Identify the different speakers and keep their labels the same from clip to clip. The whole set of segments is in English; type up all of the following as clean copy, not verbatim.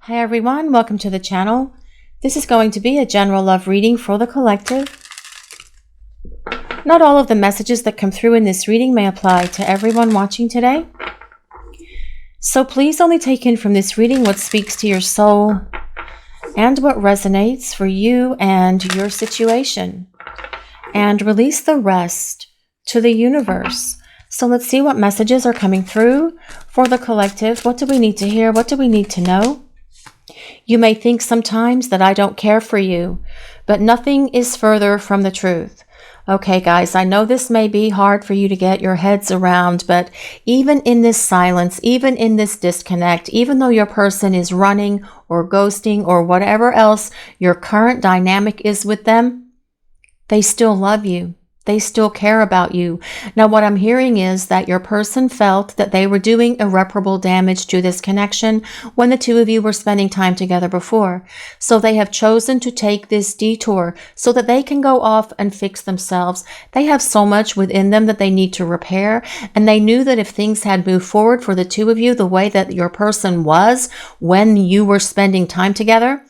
Speaker 1: Hi everyone, welcome to the channel. This is going to be a general love reading for the collective. Not all of the messages that come through in this reading may apply to everyone watching today. So please only take in from this reading what speaks to your soul and what resonates for you and your situation. And release the rest to the universe. So let's see what messages are coming through for the collective. What do we need to hear? What do we need to know? You may think sometimes that I don't care for you, but nothing is further from the truth. Okay, guys, I know this may be hard for you to get your heads around, but even in this silence, even in this disconnect, even though your person is running or ghosting or whatever else your current dynamic is with them, they still love you. They still care about you. Now, what I'm hearing is that your person felt that they were doing irreparable damage to this connection when the two of you were spending time together before. So they have chosen to take this detour so that they can go off and fix themselves. They have so much within them that they need to repair. And they knew that if things had moved forward for the two of you the way that your person was when you were spending time together,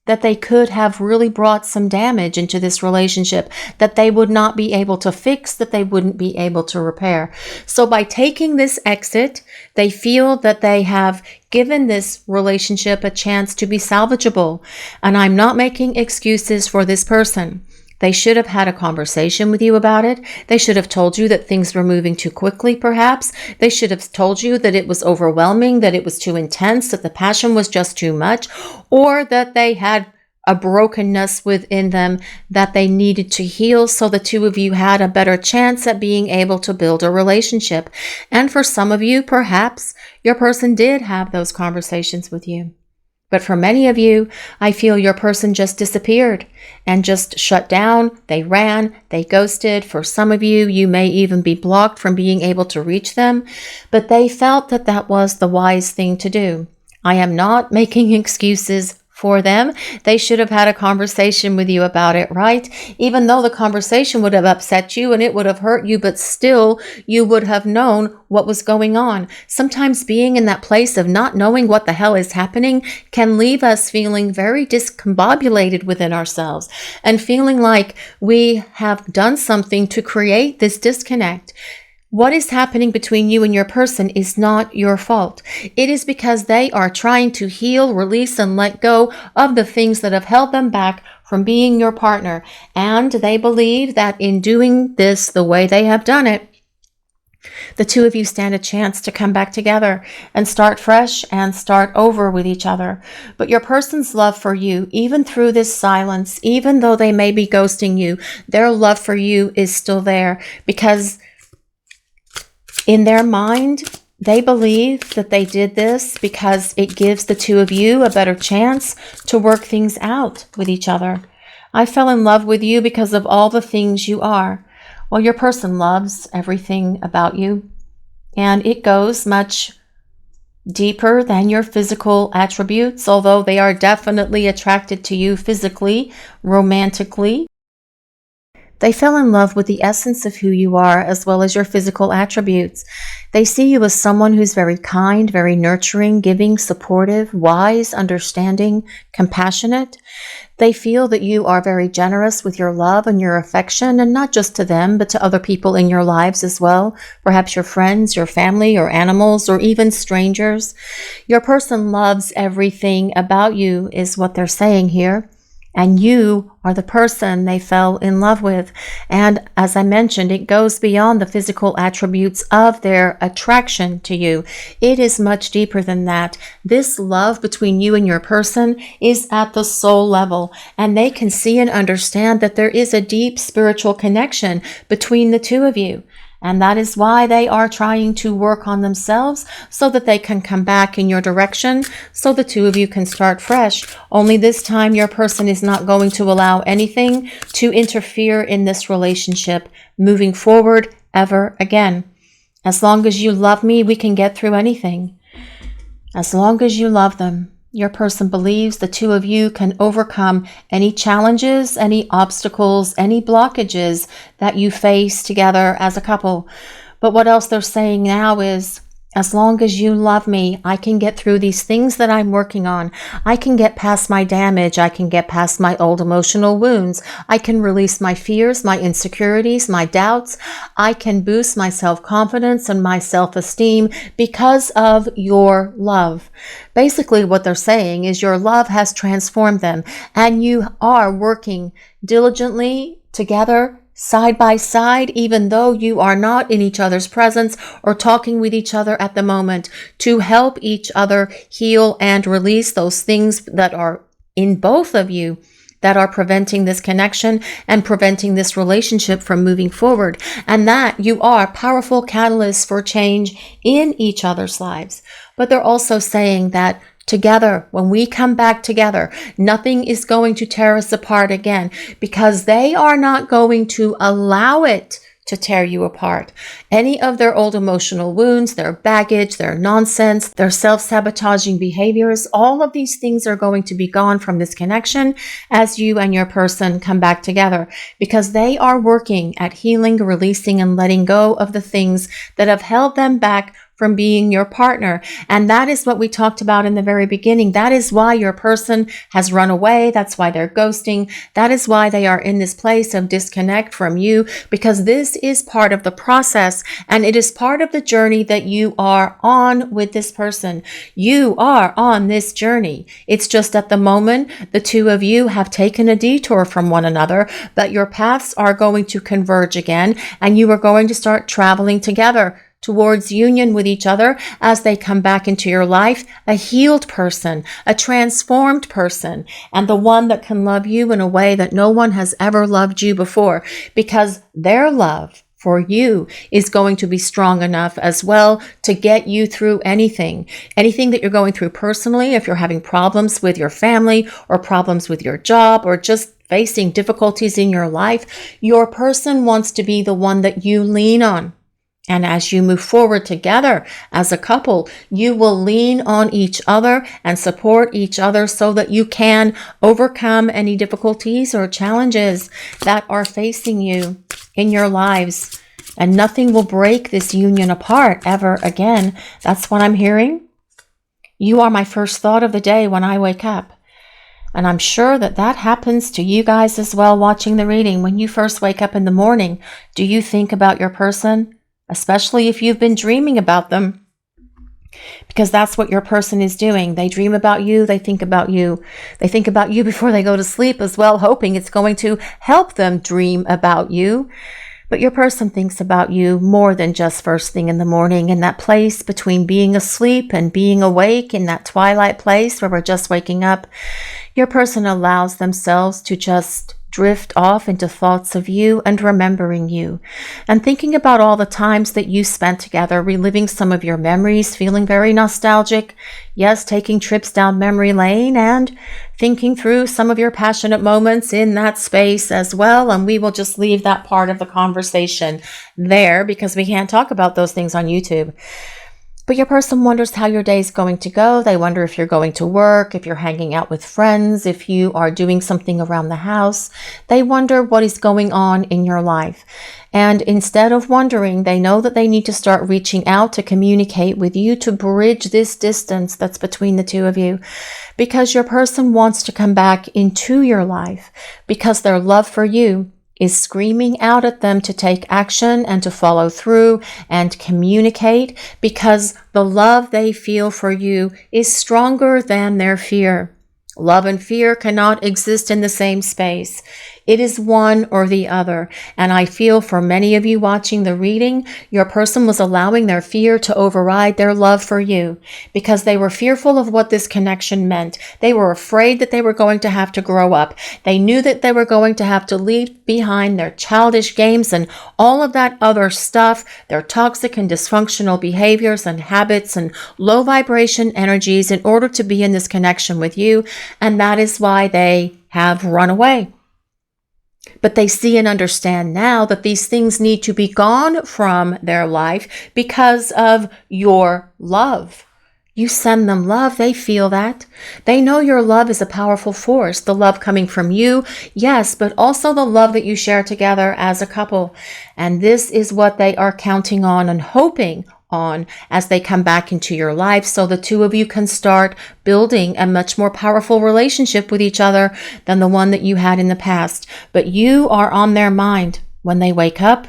Speaker 1: that they could have really brought some damage into this relationship that they would not be able to fix, that they wouldn't be able to repair. So by taking this exit, they feel that they have given this relationship a chance to be salvageable. And I'm not making excuses for this person. They should have had a conversation with you about it. They should have told you that things were moving too quickly, perhaps. They should have told you that it was overwhelming, that it was too intense, that the passion was just too much, or that they had a brokenness within them that they needed to heal so the two of you had a better chance at being able to build a relationship. And for some of you, perhaps your person did have those conversations with you. But for many of you, I feel your person just disappeared and just shut down. They ran, they ghosted. For some of you, you may even be blocked from being able to reach them, but they felt that that was the wise thing to do. I am not making excuses for them. They should have had a conversation with you about it, right? Even though the conversation would have upset you and it would have hurt you, but still you would have known what was going on. Sometimes being in that place of not knowing what the hell is happening can leave us feeling very discombobulated within ourselves and feeling like we have done something to create this disconnect. What is happening between you and your person is not your fault. It is because they are trying to heal, release, and let go of the things that have held them back from being your partner. And they believe that in doing this the way they have done it, the two of you stand a chance to come back together and start fresh and start over with each other. But your person's love for you, even through this silence, even though they may be ghosting you, their love for you is still there because in their mind, they believe that they did this because it gives the two of you a better chance to work things out with each other. I fell in love with you because of all the things you are. Well, your person loves everything about you, and it goes much deeper than your physical attributes, although they are definitely attracted to you physically, romantically. They fell in love with the essence of who you are as well as your physical attributes. They see you as someone who's very kind, very nurturing, giving, supportive, wise, understanding, compassionate. They feel that you are very generous with your love and your affection, and not just to them, but to other people in your lives as well. Perhaps your friends, your family, or animals, or even strangers. Your person loves everything about you, is what they're saying here. And you are the person they fell in love with. And as I mentioned, it goes beyond the physical attributes of their attraction to you. It is much deeper than that. This love between you and your person is at the soul level. And they can see and understand that there is a deep spiritual connection between the two of you. And that is why they are trying to work on themselves so that they can come back in your direction so the two of you can start fresh. Only this time your person is not going to allow anything to interfere in this relationship moving forward ever again. As long as you love me, we can get through anything. As long as you love them. Your person believes the two of you can overcome any challenges, any obstacles, any blockages that you face together as a couple. But what else they're saying now is As long as you love me, I can get through these things that I'm working on. I can get past my damage. I can get past my old emotional wounds. I can release my fears, my insecurities, my doubts. I can boost my self-confidence and my self-esteem because of your love. Basically, what they're saying is your love has transformed them, and you are working diligently together, side by side, even though you are not in each other's presence or talking with each other at the moment, to help each other heal and release those things that are in both of you that are preventing this connection and preventing this relationship from moving forward. And that you are powerful catalysts for change in each other's lives. But they're also saying that together, when we come back together, nothing is going to tear us apart again, because they are not going to allow it to tear you apart. Any of their old emotional wounds, their baggage, their nonsense, their self-sabotaging behaviors, all of these things are going to be gone from this connection as you and your person come back together, because they are working at healing, releasing, and letting go of the things that have held them back from being your partner. And that is what we talked about in the very beginning. That is why your person has run away. That's why they're ghosting. That is why they are in this place of disconnect from you, because this is part of the process and it is part of the journey that you are on with this person. You are on this journey. It's just at the moment the two of you have taken a detour from one another, but your paths are going to converge again and you are going to start traveling together towards union with each other as they come back into your life, a healed person, a transformed person, and the one that can love you in a way that no one has ever loved you before, because their love for you is going to be strong enough as well to get you through anything that you're going through personally. If you're having problems with your family or problems with your job or just facing difficulties in your life, your person wants to be the one that you lean on. And as you move forward together as a couple, you will lean on each other and support each other so that you can overcome any difficulties or challenges that are facing you in your lives. And nothing will break this union apart ever again. That's what I'm hearing. You are my first thought of the day when I wake up. And I'm sure that that happens to you guys as well watching the reading. When you first wake up in the morning, do you think about your person? Especially if you've been dreaming about them, because that's what your person is doing. They dream about you. They think about you. They think about you before they go to sleep as well, hoping it's going to help them dream about you. But your person thinks about you more than just first thing in the morning, in that place between being asleep and being awake, in that twilight place where we're just waking up. Your person allows themselves to just drift off into thoughts of you and remembering you and thinking about all the times that you spent together, reliving some of your memories, feeling very nostalgic. Yes, taking trips down memory lane and thinking through some of your passionate moments in that space as well. And we will just leave that part of the conversation there because we can't talk about those things on YouTube. But your person wonders how your day is going to go. They wonder if you're going to work, if you're hanging out with friends, if you are doing something around the house. They wonder what is going on in your life. And instead of wondering, they know that they need to start reaching out to communicate with you to bridge this distance that's between the two of you. Because your person wants to come back into your life, because their love for you is screaming out at them to take action and to follow through and communicate, because the love they feel for you is stronger than their fear. Love and fear cannot exist in the same space. It is one or the other. And I feel for many of you watching the reading, your person was allowing their fear to override their love for you because they were fearful of what this connection meant. They were afraid that they were going to have to grow up. They knew that they were going to have to leave behind their childish games and all of that other stuff, their toxic and dysfunctional behaviors and habits and low vibration energies in order to be in this connection with you. And that is why they have run away. But they see and understand now that these things need to be gone from their life because of your love. You send them love. They feel that. They know your love is a powerful force. The love coming from you, yes, but also the love that you share together as a couple. And this is what they are counting on and hoping on as they come back into your life, so the two of you can start building a much more powerful relationship with each other than the one that you had in the past. But you are on their mind when they wake up,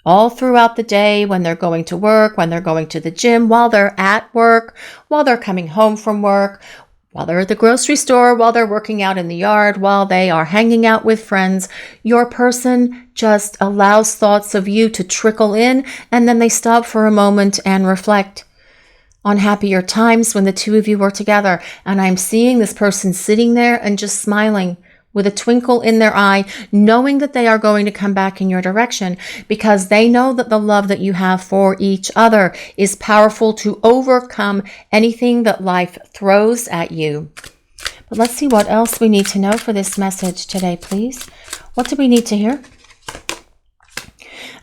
Speaker 1: all throughout the day, when they're going to work, when they're going to the gym, while they're at work, while they're coming home from work, while they're at the grocery store, while they're working out in the yard, while they are hanging out with friends. Your person just allows thoughts of you to trickle in, and then they stop for a moment and reflect on happier times when the two of you were together. And I'm seeing this person sitting there and just smiling with a twinkle in their eye, knowing that they are going to come back in your direction, because they know that the love that you have for each other is powerful to overcome anything that life throws at you. But let's see what else we need to know for this message today, please. What do we need to hear?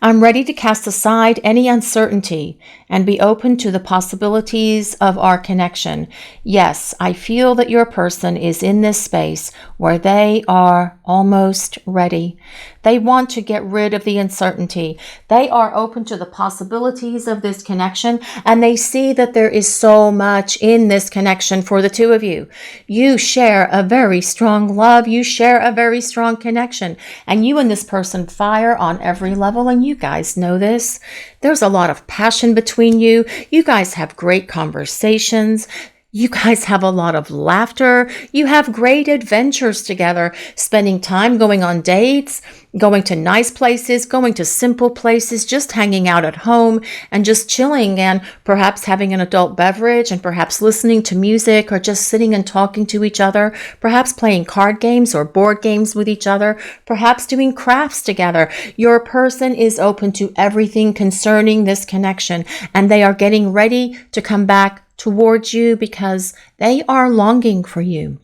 Speaker 1: I'm ready to cast aside any uncertainty and be open to the possibilities of our connection. Yes, I feel that your person is in this space where they are almost ready. They want to get rid of the uncertainty. They are open to the possibilities of this connection, and they see that there is so much in this connection for the two of you. You share a very strong love. You share a very strong connection, and you and this person fire on every level, and you guys know this. There's a lot of passion between you. You guys have great conversations. You guys have a lot of laughter. You have great adventures together, spending time going on dates, going to nice places, going to simple places, just hanging out at home and just chilling, and perhaps having an adult beverage, and perhaps listening to music, or just sitting and talking to each other, perhaps playing card games or board games with each other, perhaps doing crafts together. Your person is open to everything concerning this connection, and they are getting ready to come back towards you because they are longing for you,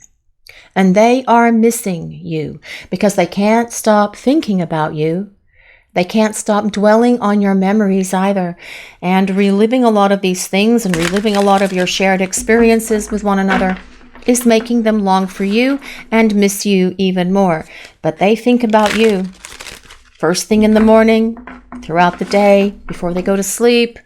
Speaker 1: and they are missing you because they can't stop thinking about you. They can't stop dwelling on your memories either, and reliving a lot of these things and reliving a lot of your shared experiences with one another is making them long for you and miss you even more. But they think about you first thing in the morning, throughout the day, before they go to sleep.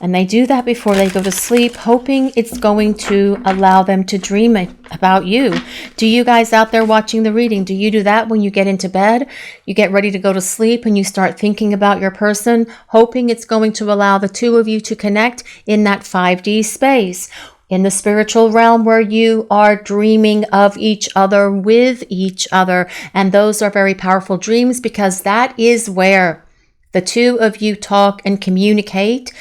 Speaker 1: And they do that before they go to sleep, hoping it's going to allow them to dream about you. Do you guys out there watching the reading, do you do that when you get into bed? You get ready to go to sleep and you start thinking about your person, hoping it's going to allow the two of you to connect in that 5D space, in the spiritual realm where you are dreaming of each other with each other. And those are very powerful dreams, because that is where the two of you talk and communicate.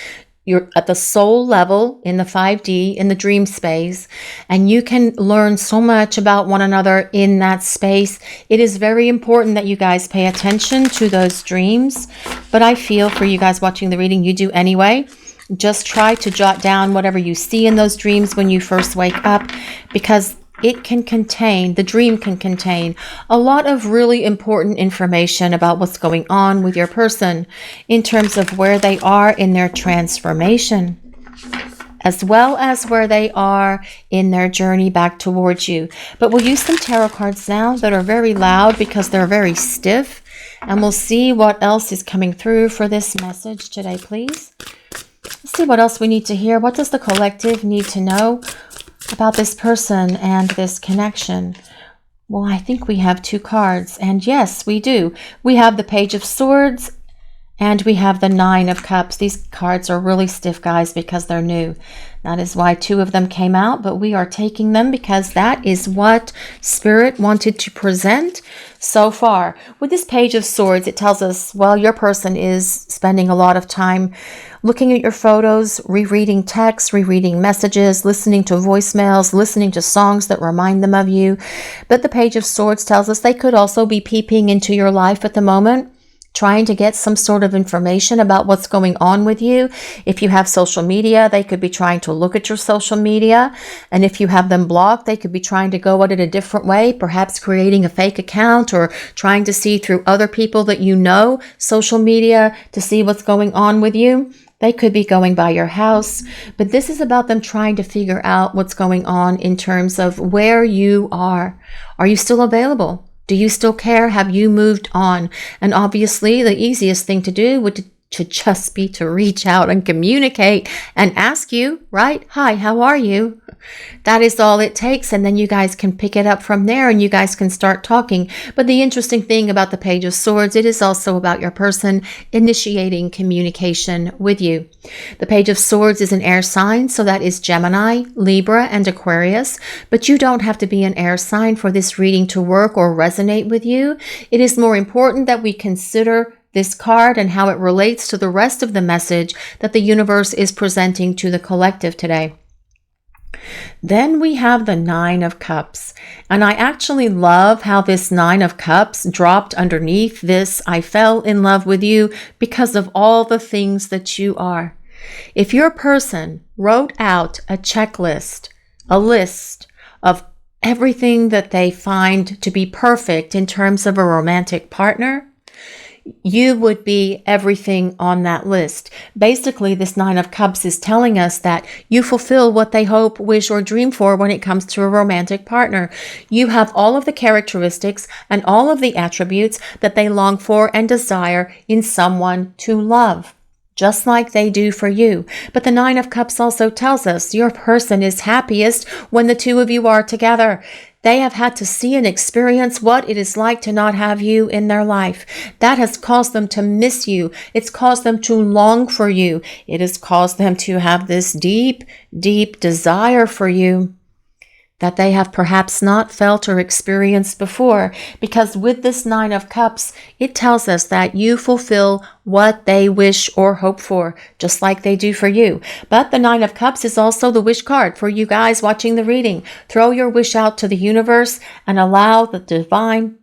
Speaker 1: You're at the soul level in the 5D, in the dream space, and you can learn so much about one another in that space. It is very important that you guys pay attention to those dreams, but I feel for you guys watching the reading, you do anyway. Just try to jot down whatever you see in those dreams when you first wake up, because the dream can contain a lot of really important information about what's going on with your person in terms of where they are in their transformation, as well as where they are in their journey back towards you. But we'll use some tarot cards now that are very loud because they're very stiff, and we'll see what else is coming through for this message today, please. Let's see what else we need to hear. What does the collective need to know about this person and this connection? Well, I think we have two cards, and yes, we do. We have the Page of Swords and we have the Nine of Cups. These cards are really stiff, guys, because they're new. That is why two of them came out, but we are taking them because that is what Spirit wanted to present so far. With this Page of Swords, it tells us, well, your person is spending a lot of time looking at your photos, rereading texts, rereading messages, listening to voicemails, listening to songs that remind them of you. But the Page of Swords tells us they could also be peeping into your life at the moment, trying to get some sort of information about what's going on with you. If you have social media, they could be trying to look at your social media. And if you have them blocked, they could be trying to go at it a different way, perhaps creating a fake account or trying to see through other people that you know, social media, to see what's going on with you. They could be going by your house, but this is about them trying to figure out what's going on in terms of where you are. Are you still available? Do you still care? Have you moved on? And obviously, the easiest thing to do would to just be to reach out and communicate and ask you, right? Hi, how are you? That is all it takes. And then you guys can pick it up from there and you guys can start talking. But the interesting thing about the Page of Swords, it is also about your person initiating communication with you. The Page of Swords is an air sign, so that is Gemini, Libra, and Aquarius. But you don't have to be an air sign for this reading to work or resonate with you. It is more important that we consider this card and how it relates to the rest of the message that the universe is presenting to the collective today. Then we have the Nine of Cups. And I actually love how this Nine of Cups dropped underneath this I fell in love with you because of all the things that you are. If your person wrote out a checklist, a list of everything that they find to be perfect in terms of a romantic partner, you would be everything on that list. Basically, this Nine of Cups is telling us that you fulfill what they hope, wish, or dream for when it comes to a romantic partner. You have all of the characteristics and all of the attributes that they long for and desire in someone to love, just like they do for you. But the Nine of Cups also tells us your person is happiest when the two of you are together. They have had to see and experience what it is like to not have you in their life. That has caused them to miss you. It's caused them to long for you. It has caused them to have this deep, deep desire for you that they have perhaps not felt or experienced before. Because with this Nine of Cups, it tells us that you fulfill what they wish or hope for, just like they do for you. But the Nine of Cups is also the wish card for you guys watching the reading. Throw your wish out to the universe and allow the divine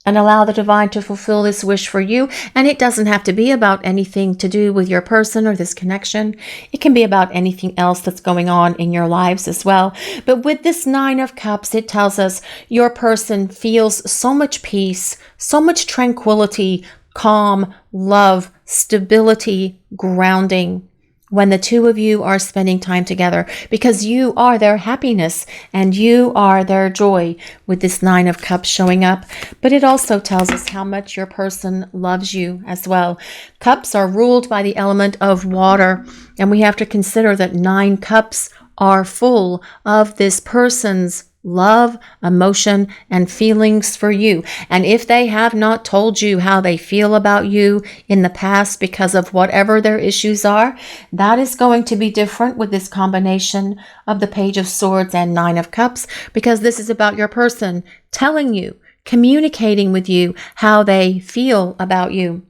Speaker 1: to fulfill this wish for you. And it doesn't have to be about anything to do with your person or this connection. It can be about anything else that's going on in your lives as well. But with this Nine of Cups, it tells us your person feels so much peace, so much tranquility, calm, love, stability, grounding when the two of you are spending time together, because you are their happiness and you are their joy with this Nine of Cups showing up. But it also tells us how much your person loves you as well. Cups are ruled by the element of water, and we have to consider that 9 cups are full of this person's love, emotion, and feelings for you. And if they have not told you how they feel about you in the past because of whatever their issues are, that is going to be different with this combination of the Page of Swords and Nine of Cups, because this is about your person telling you, communicating with you how they feel about you.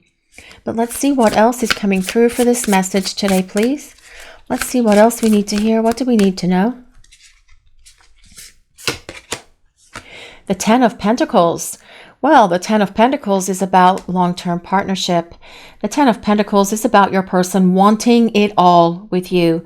Speaker 1: But let's see what else is coming through for this message today, please. Let's see what else we need to hear. What do we need to know? The Ten of Pentacles. Well, the Ten of Pentacles is about long-term partnership. The Ten of Pentacles is about your person wanting it all with you.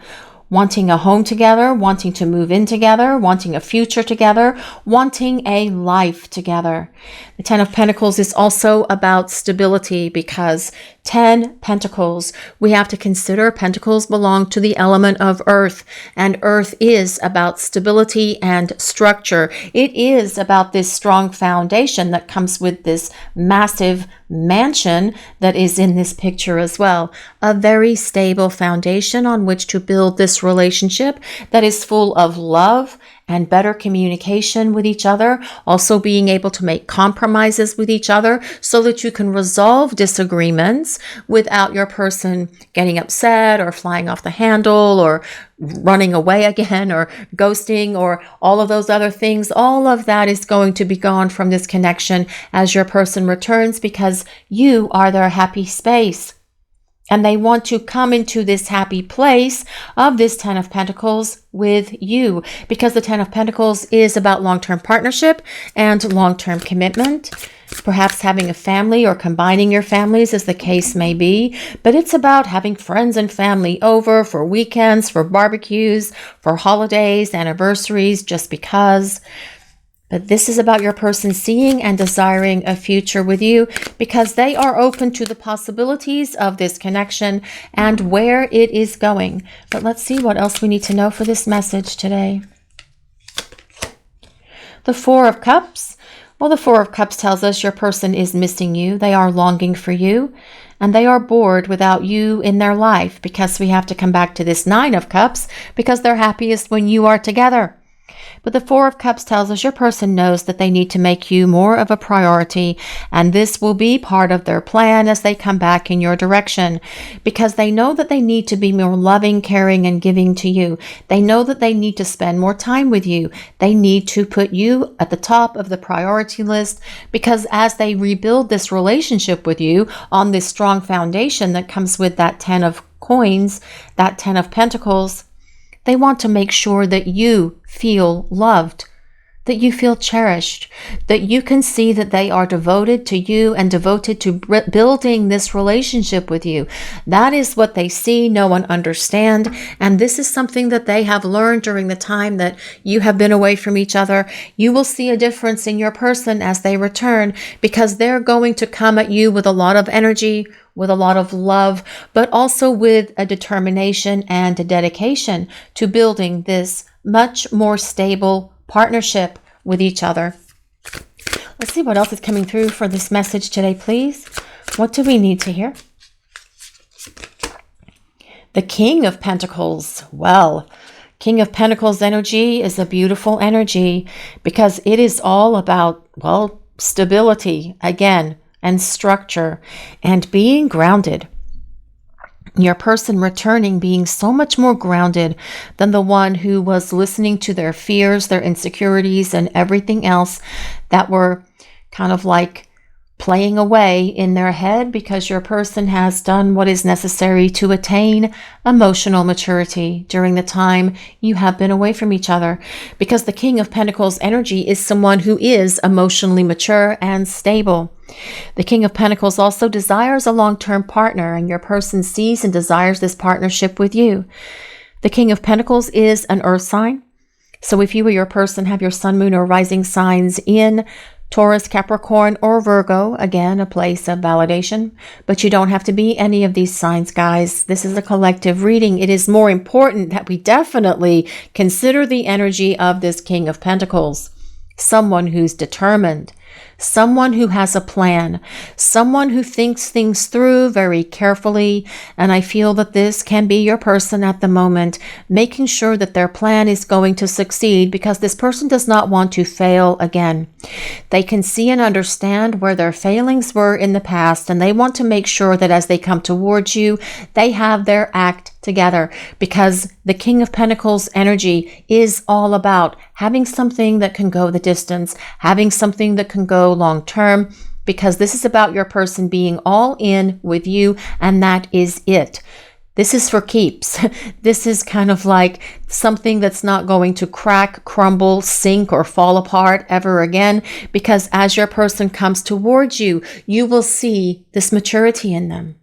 Speaker 1: Wanting a home together, wanting to move in together, wanting a future together, wanting a life together. The Ten of Pentacles is also about stability, because 10 Pentacles, we have to consider Pentacles belong to the element of earth, and earth is about stability and structure. It is about this strong foundation that comes with this massive mansion that is in this picture as well. A very stable foundation on which to build this relationship that is full of love and better communication with each other, also being able to make compromises with each other so that you can resolve disagreements without your person getting upset or flying off the handle or running away again or ghosting or all of those other things. All of that is going to be gone from this connection as your person returns, because you are their happy space. And they want to come into this happy place of this Ten of Pentacles with you, because the Ten of Pentacles is about long-term partnership and long-term commitment, perhaps having a family or combining your families as the case may be. But it's about having friends and family over for weekends, for barbecues, for holidays, anniversaries, just because. But this is about your person seeing and desiring a future with you, because they are open to the possibilities of this connection and where it is going. But let's see what else we need to know for this message today. The Four of Cups. Well, the Four of Cups tells us your person is missing you. They are longing for you, and they are bored without you in their life, because we have to come back to this Nine of Cups, because they're happiest when you are together. But the Four of Cups tells us your person knows that they need to make you more of a priority, and this will be part of their plan as they come back in your direction, because they know that they need to be more loving, caring, and giving to you. They know that they need to spend more time with you. They need to put you at the top of the priority list, because as they rebuild this relationship with you on this strong foundation that comes with that 10 of coins, that 10 of pentacles, they want to make sure that you feel loved, that you feel cherished, that you can see that they are devoted to you and devoted to building this relationship with you. That is what they see, know, and understand. And this is something that they have learned during the time that you have been away from each other. You will see a difference in your person as they return, because they're going to come at you with a lot of energy, with a lot of love, but also with a determination and a dedication to building this much more stable partnership with each other. Let's see what else is coming through for this message today, please. What do we need to hear? The King of Pentacles. Well, King of Pentacles energy is a beautiful energy, because it is all about, well, stability again, and structure, and being grounded. Your person returning being so much more grounded than the one who was listening to their fears, their insecurities, and everything else that were kind of like playing away in their head, because your person has done what is necessary to attain emotional maturity during the time you have been away from each other. Because the King of Pentacles energy is someone who is emotionally mature and stable. The King of Pentacles also desires a long-term partner, and your person sees and desires this partnership with you. The King of Pentacles is an earth sign. So if you or your person have your sun, moon, or rising signs in Taurus, Capricorn, or Virgo, again, a place of validation. But you don't have to be any of these signs, guys. This is a collective reading. It is more important that we definitely consider the energy of this King of Pentacles. Someone who's determined, someone who has a plan, someone who thinks things through very carefully. And I feel that this can be your person at the moment, making sure that their plan is going to succeed, because this person does not want to fail again. They can see and understand where their failings were in the past, and they want to make sure that as they come towards you, they have their act together, because the King of Pentacles energy is all about having something that can go the distance, having something that can go long term, because this is about your person being all in with you, and that is it. This is for keeps. This is kind of like something that's not going to crack, crumble, sink, or fall apart ever again, because as your person comes towards you, you will see this maturity in them.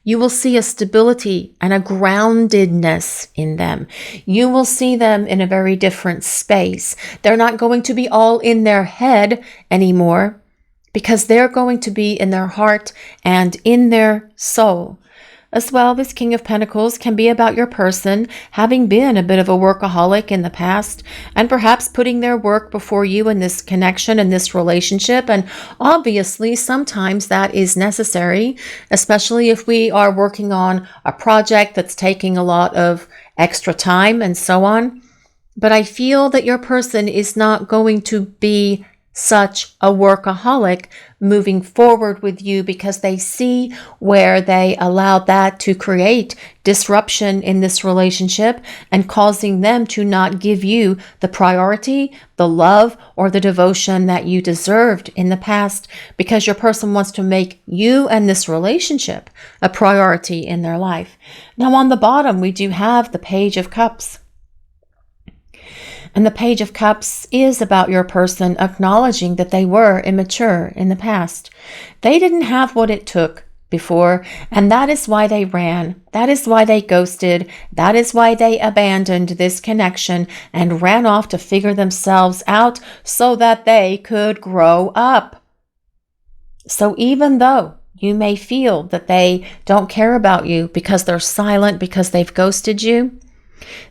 Speaker 1: You will see a stability and a groundedness in them. You will see them in a very different space. They're not going to be all in their head anymore, because they're going to be in their heart and in their soul. As well, this King of Pentacles can be about your person having been a bit of a workaholic in the past, and perhaps putting their work before you in this connection and this relationship. And obviously, sometimes that is necessary, especially if we are working on a project that's taking a lot of extra time and so on. But I feel that your person is not going to be such a workaholic moving forward with you, because they see where they allowed that to create disruption in this relationship and causing them to not give you the priority, the love, or the devotion that you deserved in the past, because your person wants to make you and this relationship a priority in their life. Now on the bottom, we do have the Page of Cups. And the Page of Cups is about your person acknowledging that they were immature in the past. They didn't have what it took before, and that is why they ran. That is why they ghosted. That is why they abandoned this connection and ran off to figure themselves out so that they could grow up. So even though you may feel that they don't care about you because they're silent, because they've ghosted you,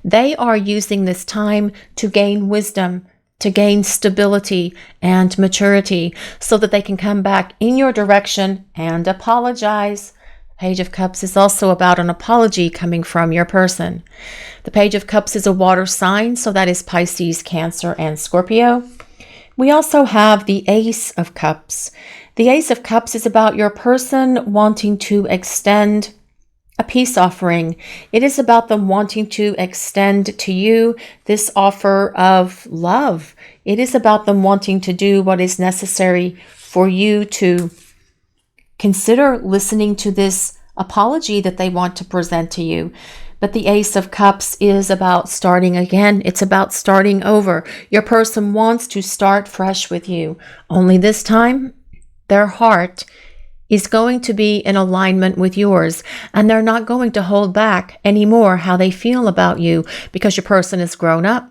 Speaker 1: they are using this time to gain wisdom, to gain stability and maturity so that they can come back in your direction and apologize. Page of Cups is also about an apology coming from your person. The Page of Cups is a water sign, so that is Pisces, Cancer, and Scorpio. We also have the Ace of Cups. The Ace of Cups is about your person wanting to extend a peace offering. It is about them wanting to extend to you this offer of love. It is about them wanting to do what is necessary for you to consider listening to this apology that they want to present to you. But the Ace of Cups is about starting again. It's about starting over. Your person wants to start fresh with you. Only this time, their heart is going to be in alignment with yours, and they're not going to hold back anymore how they feel about you because your person has grown up.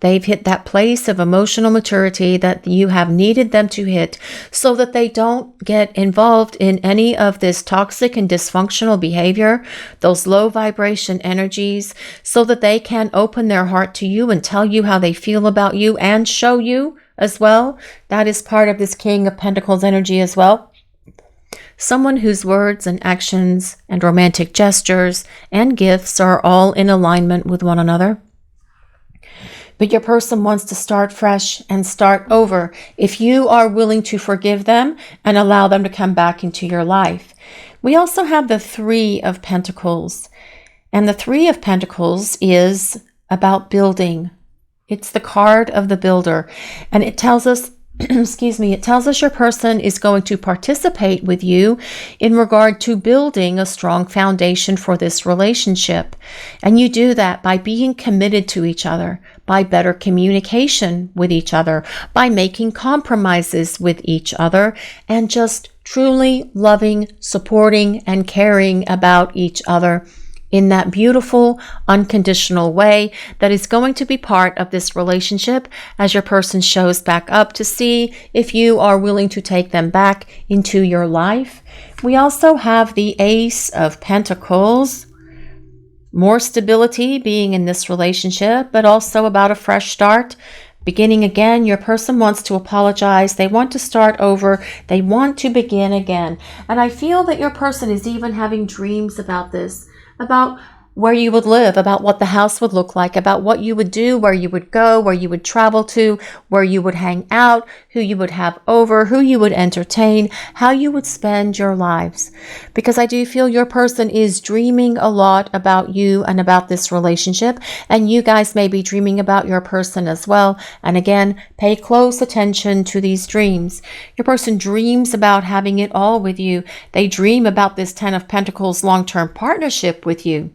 Speaker 1: They've hit that place of emotional maturity that you have needed them to hit so that they don't get involved in any of this toxic and dysfunctional behavior, those low vibration energies, so that they can open their heart to you and tell you how they feel about you and show you as well. That is part of this King of Pentacles energy as well. Someone whose words and actions and romantic gestures and gifts are all in alignment with one another. But your person wants to start fresh and start over if you are willing to forgive them and allow them to come back into your life. We also have the Three of Pentacles. And the Three of Pentacles is about building. It's the card of the builder. And it tells us it tells us your person is going to participate with you in regard to building a strong foundation for this relationship. And you do that by being committed to each other, by better communication with each other, by making compromises with each other, and just truly loving, supporting, and caring about each other in that beautiful, unconditional way that is going to be part of this relationship as your person shows back up to see if you are willing to take them back into your life. We also have the Ace of Pentacles. More stability being in this relationship, but also about a fresh start. Beginning again, your person wants to apologize. They want to start over. They want to begin again. And I feel that your person is even having dreams about this, about where you would live, about what the house would look like, about what you would do, where you would go, where you would travel to, where you would hang out, who you would have over, who you would entertain, how you would spend your lives. Because I do feel your person is dreaming a lot about you and about this relationship, and you guys may be dreaming about your person as well. And again, pay close attention to these dreams. Your person dreams about having it all with you. They dream about this Ten of Pentacles long-term partnership with you.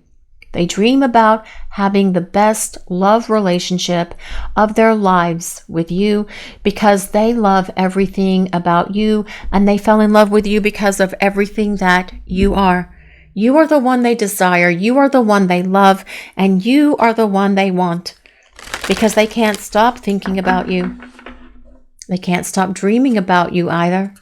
Speaker 1: They dream about having the best love relationship of their lives with you because they love everything about you, and they fell in love with you because of everything that you are. You are the one they desire. You are the one they love, and you are the one they want because they can't stop thinking about you. They can't stop dreaming about you either.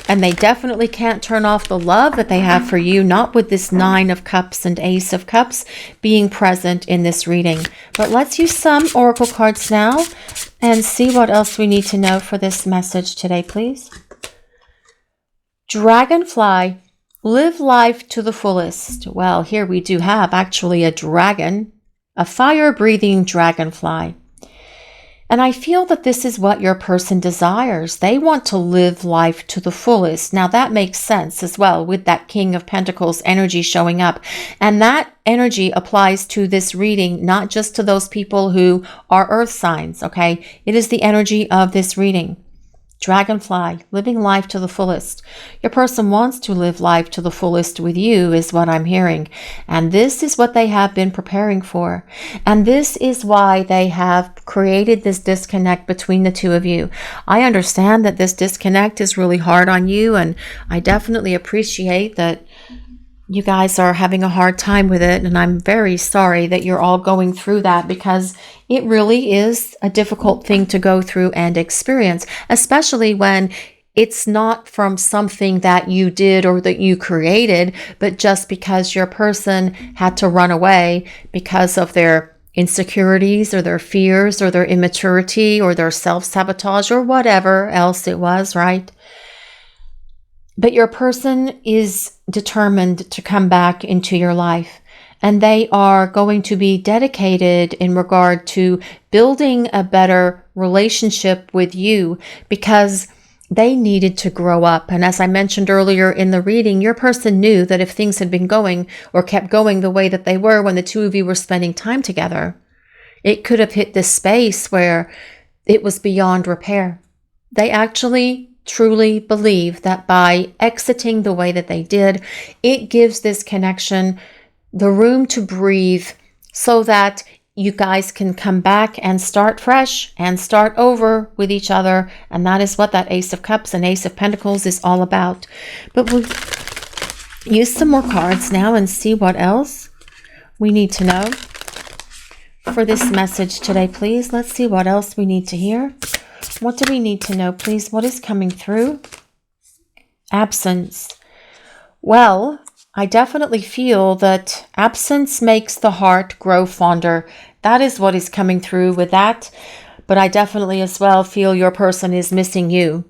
Speaker 1: And they definitely can't turn off the love that they have for you, not with this Nine of Cups and Ace of Cups being present in this reading. But let's use some oracle cards now and see what else we need to know for this message today, please. Dragonfly, live life to the fullest. Well, here we do have actually a dragon, a fire-breathing dragonfly. And I feel that this is what your person desires. They want to live life to the fullest. Now that makes sense as well with that King of Pentacles energy showing up. And that energy applies to this reading, not just to those people who are earth signs, okay? It is the energy of this reading. Dragonfly, living life to the fullest. Your person wants to live life to the fullest with you is what I'm hearing. And this is what they have been preparing for. And this is why they have created this disconnect between the two of you. I understand that this disconnect is really hard on you, and I definitely appreciate that you guys are having a hard time with it, and I'm very sorry that you're all going through that because it really is a difficult thing to go through and experience, especially when it's not from something that you did or that you created, but just because your person had to run away because of their insecurities or their fears or their immaturity or their self-sabotage or whatever else it was, right? But your person is determined to come back into your life, and they are going to be dedicated in regard to building a better relationship with you because they needed to grow up. And as I mentioned earlier in the reading, your person knew that if things had been going or kept going the way that they were when the two of you were spending time together, it could have hit this space where it was beyond repair. They actually truly believe that by exiting the way that they did, it gives this connection the room to breathe so that you guys can come back and start fresh and start over with each other. And that is what that Ace of Cups and Ace of Pentacles is all about. But we'll use some more cards now and see what else we need to know for this message today, please. Let's see what else we need to hear. What do we need to know, please? What is coming through? Absence. Well, I definitely feel that absence makes the heart grow fonder. That is what is coming through with that. But I definitely as well feel your person is missing you.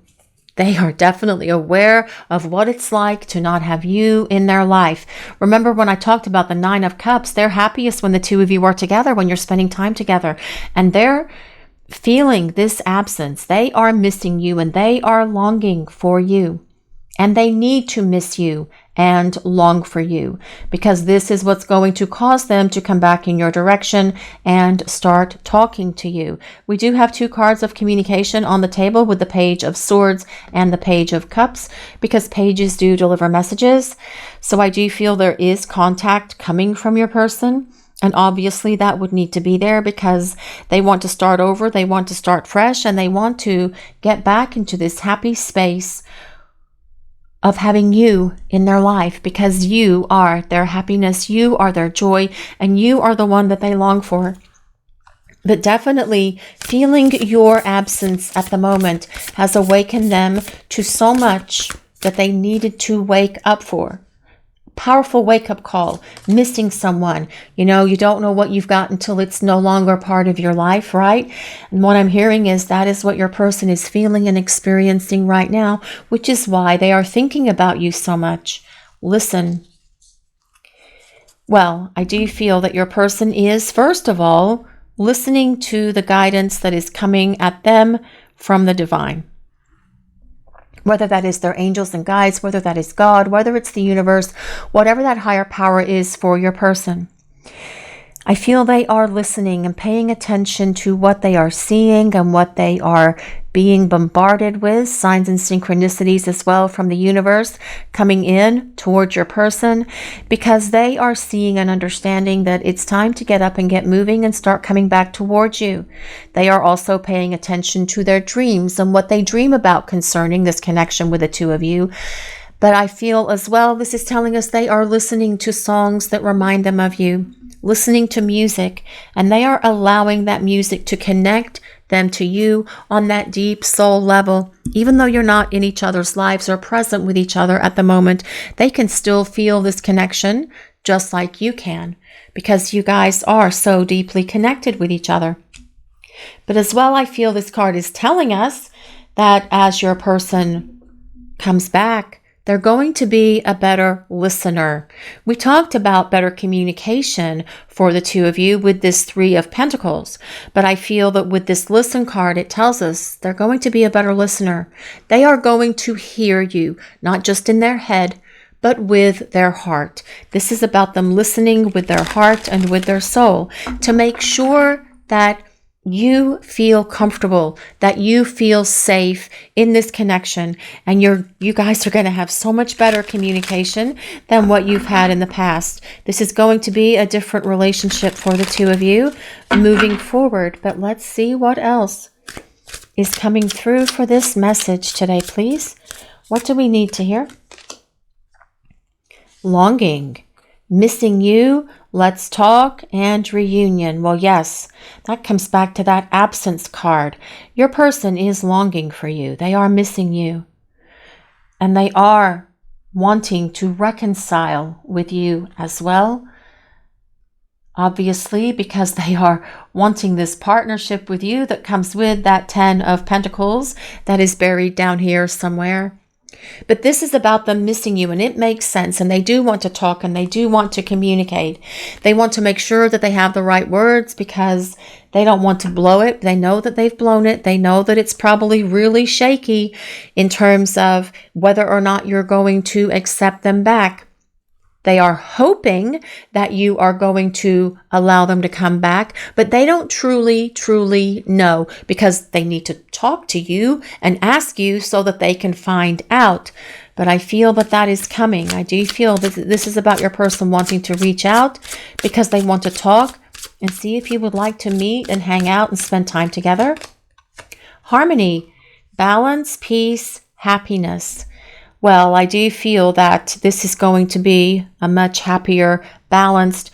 Speaker 1: They are definitely aware of what it's like to not have you in their life. Remember when I talked about the Nine of Cups, they're happiest when the two of you are together, when you're spending time together. And they're feeling this absence. They are missing you and they are longing for you. And they need to miss you and long for you because this is what's going to cause them to come back in your direction and start talking to you. We do have two cards of communication on the table with the Page of Swords and the Page of Cups because pages do deliver messages. So I do feel there is contact coming from your person. And obviously that would need to be there because they want to start over, they want to start fresh, and they want to get back into this happy space of having you in their life because you are their happiness, you are their joy, and you are the one that they long for. But definitely feeling your absence at the moment has awakened them to so much that they needed to wake up for. Powerful wake-up call, missing someone. You know, you don't know what you've got until it's no longer part of your life, right? And what I'm hearing is that is what your person is feeling and experiencing right now, which is why they are thinking about you so much. Listen. Well, I do feel that your person is, first of all, listening to the guidance that is coming at them from the divine. Whether that is their angels and guides, whether that is God, whether it's the universe, whatever that higher power is for your person. I feel they are listening and paying attention to what they are seeing and what they are being bombarded with, signs and synchronicities as well from the universe coming in towards your person, because they are seeing and understanding that it's time to get up and get moving and start coming back towards you. They are also paying attention to their dreams and what they dream about concerning this connection with the two of you. But I feel as well, this is telling us they are listening to songs that remind them of you, listening to music, and they are allowing that music to connect them to you on that deep soul level. Even though you're not in each other's lives or present with each other at the moment, they can still feel this connection just like you can, because you guys are so deeply connected with each other. But as well, I feel this card is telling us that as your person comes back, they're going to be a better listener. We talked about better communication for the two of you with this Three of Pentacles, but I feel that with this listen card, it tells us they're going to be a better listener. They are going to hear you, not just in their head, but with their heart. This is about them listening with their heart and with their soul to make sure that you feel comfortable, that you feel safe in this connection, and you guys are going to have so much better communication than what you've had in the past. This is going to be a different relationship for the two of you moving forward. But let's see what else is coming through for this message today, please. What do we need to hear? Longing. Missing you, let's talk, and reunion. Well, yes, that comes back to that absence card. Your person is longing for you. They are missing you. And they are wanting to reconcile with you as well. obviously, because they are wanting this partnership with you that comes with that 10 of Pentacles that is buried down here somewhere. But this is about them missing you, and it makes sense. And they do want to talk, and they do want to communicate. They want to make sure that they have the right words because they don't want to blow it. They know that they've blown it. They know that it's probably really shaky in terms of whether or not you're going to accept them back. They are hoping that you are going to allow them to come back, but they don't truly know because they need to talk to you and ask you so that they can find out. But I feel that that is coming. I do feel that this is about your person wanting to reach out because they want to talk and see if you would like to meet and hang out and spend time together. Harmony, balance, peace, happiness. Well, I do feel that this is going to be a much happier, balanced,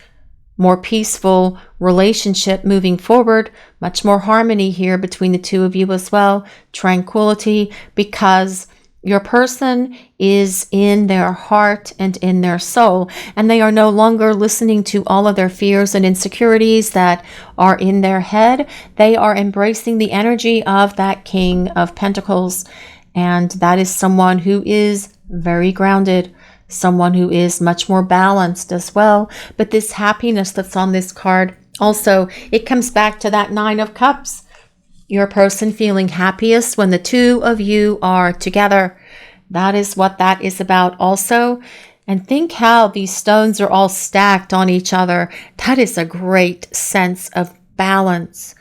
Speaker 1: more peaceful relationship moving forward. Much more harmony here between the two of you as well. Tranquility, because your person is in their heart and in their soul, and they are no longer listening to all of their fears and insecurities that are in their head. They are embracing the energy of that King of Pentacles. And that is someone who is very grounded, someone who is much more balanced as well. But this happiness that's on this card, also, it comes back to that 9 of Cups. Your person feeling happiest when the two of you are together. That is what that is about also. And think how these stones are all stacked on each other. That is a great sense of balance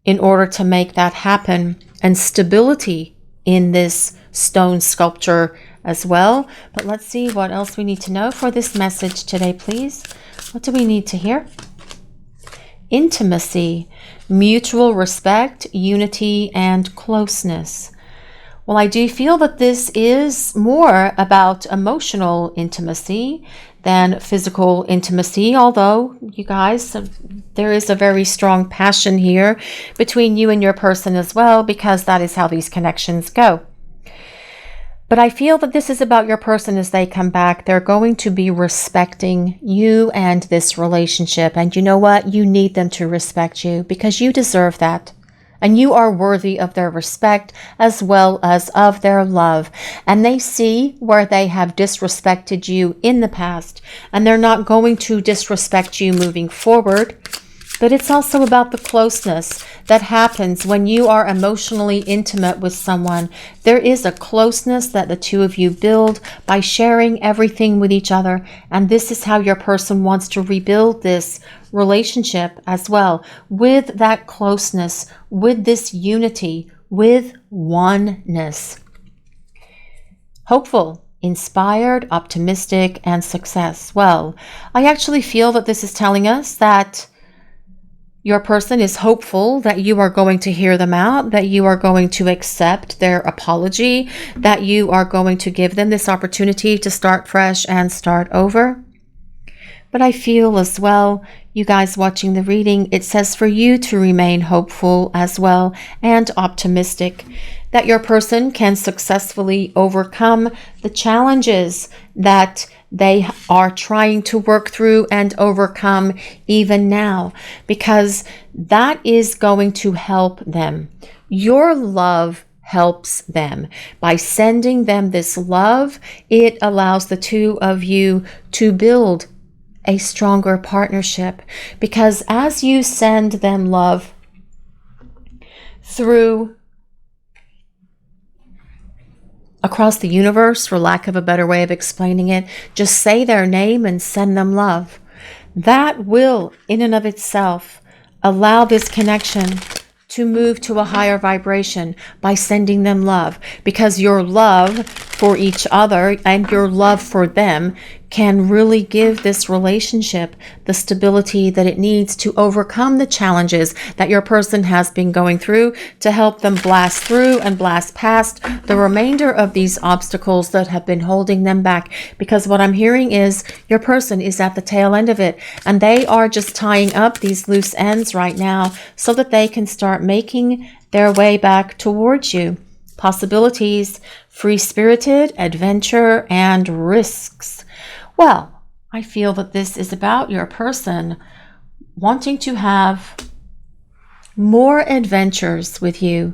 Speaker 1: in order to make that happen, and stability in this stone sculpture as well. But let's see what else we need to know for this message today, please. What do we need to hear? Intimacy, mutual respect, unity, and closeness. Well, I do feel that this is more about emotional intimacy than physical intimacy, although, you guys, there is a very strong passion here between you and your person as well, because that is how these connections go. But I feel that this is about your person as they come back. They're going to be respecting you and this relationship. And you know what? You need them to respect you because you deserve that. And you are worthy of their respect as well as of their love. And they see where they have disrespected you in the past, and they're not going to disrespect you moving forward. But it's also about the closeness that happens when you are emotionally intimate with someone. There is a closeness that the two of you build by sharing everything with each other. And this is how your person wants to rebuild this relationship as well, with that closeness, with this unity, with oneness. Hopeful, inspired, optimistic, and success. Well, I actually feel that this is telling us that your person is hopeful that you are going to hear them out, that you are going to accept their apology, that you are going to give them this opportunity to start fresh and start over. But I feel as well, you guys watching the reading, it says for you to remain hopeful as well and optimistic, that your person can successfully overcome the challenges that they are trying to work through and overcome even now, because that is going to help them. Your love helps them. By sending them this love, it allows the two of you to build a stronger partnership, because as you send them love through across the universe, for lack of a better way of explaining it, just say their name and send them love. That will, in and of itself, allow this connection to move to a higher vibration by sending them love, because your love for each other and your love for them can really give this relationship the stability that it needs to overcome the challenges that your person has been going through, to help them blast through and blast past the remainder of these obstacles that have been holding them back. Because what I'm hearing is your person is at the tail end of it, and they are just tying up these loose ends right now so that they can start making their way back towards you. Possibilities, free-spirited, adventure, and risks. Well, I feel that this is about your person wanting to have more adventures with you,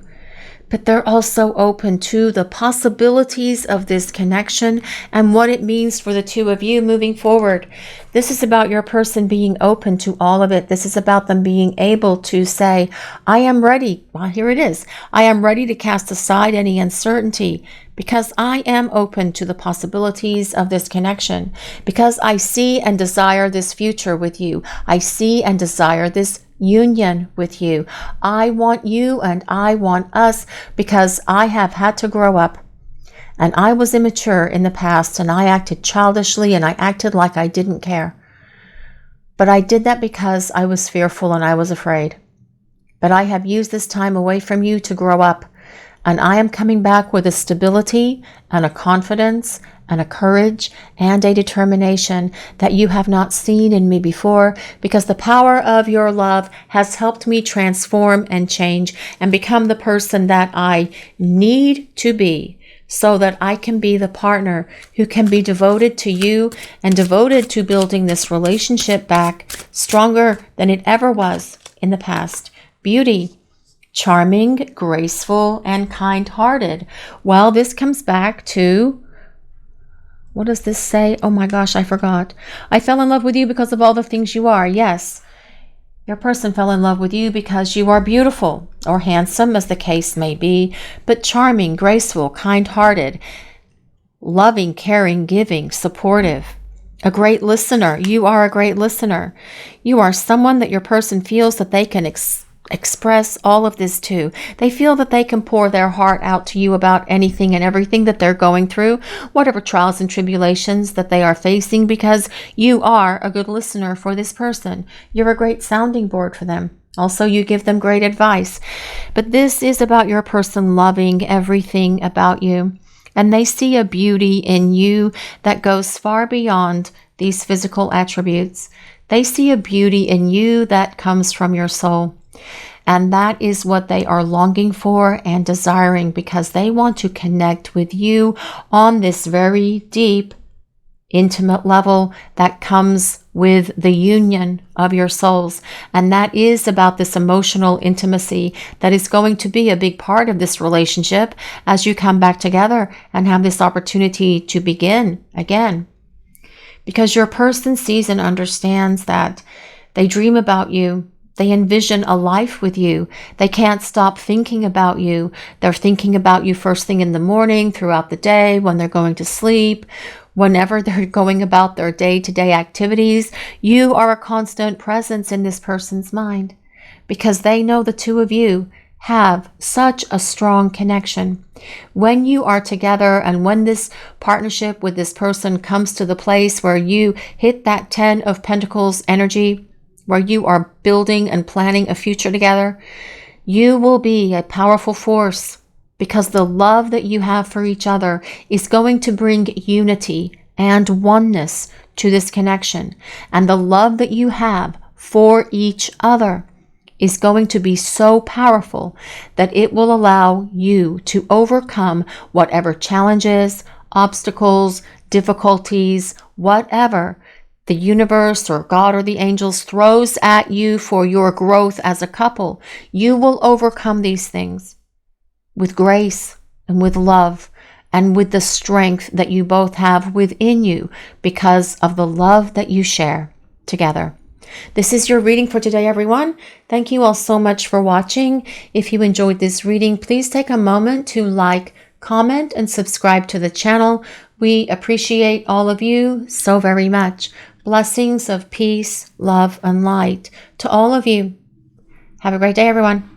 Speaker 1: but they're also open to the possibilities of this connection and what it means for the two of you moving forward. This is about your person being open to all of it. This is about them being able to say, I am ready. Well, here it is. I am ready to cast aside any uncertainty because I am open to the possibilities of this connection, because I see and desire this future with you. I see and desire this union with you. I want you and I want us, because I have had to grow up and I was immature in the past and I acted childishly and I acted like I didn't care. But I did that because I was fearful and I was afraid. But I have used this time away from you to grow up, and I am coming back with a stability and a confidence and a courage and a determination that you have not seen in me before, because the power of your love has helped me transform and change and become the person that I need to be, so that I can be the partner who can be devoted to you and devoted to building this relationship back stronger than it ever was in the past. Beauty, charming, graceful, and kind-hearted. Well, this comes back to, what does this say? Oh my gosh, I forgot. I fell in love with you because of all the things you are. Yes, your person fell in love with you because you are beautiful or handsome, as the case may be, but charming, graceful, kind-hearted, loving, caring, giving, supportive. A great listener. You are a great listener. You are someone that your person feels that they can express all of this to. They feel that they can pour their heart out to you about anything and everything that they're going through, whatever trials and tribulations that they are facing, because you are a good listener for this person. You're a great sounding board for them. Also, you give them great advice. But this is about your person loving everything about you. And they see a beauty in you that goes far beyond these physical attributes. They see a beauty in you that comes from your soul. And that is what they are longing for and desiring, because they want to connect with you on this very deep, intimate level that comes with the union of your souls. And that is about this emotional intimacy that is going to be a big part of this relationship as you come back together and have this opportunity to begin again. Because your person sees and understands that they dream about you. They envision a life with you. They can't stop thinking about you. They're thinking about you first thing in the morning, throughout the day, when they're going to sleep, whenever they're going about their day-to-day activities. You are a constant presence in this person's mind, because they know the two of you have such a strong connection. When you are together and when this partnership with this person comes to the place where you hit that 10 of Pentacles energy, where you are building and planning a future together, you will be a powerful force, because the love that you have for each other is going to bring unity and oneness to this connection. And the love that you have for each other is going to be so powerful that it will allow you to overcome whatever challenges, obstacles, difficulties, whatever the universe or God or the angels throws at you for your growth as a couple. You will overcome these things with grace and with love and with the strength that you both have within you because of the love that you share together. This is your reading for today, everyone. Thank you all so much for watching. If you enjoyed this reading, please take a moment to like, comment, and subscribe to the channel. We appreciate all of you so very much. Blessings of peace, love, and light to all of you. Have a great day, everyone.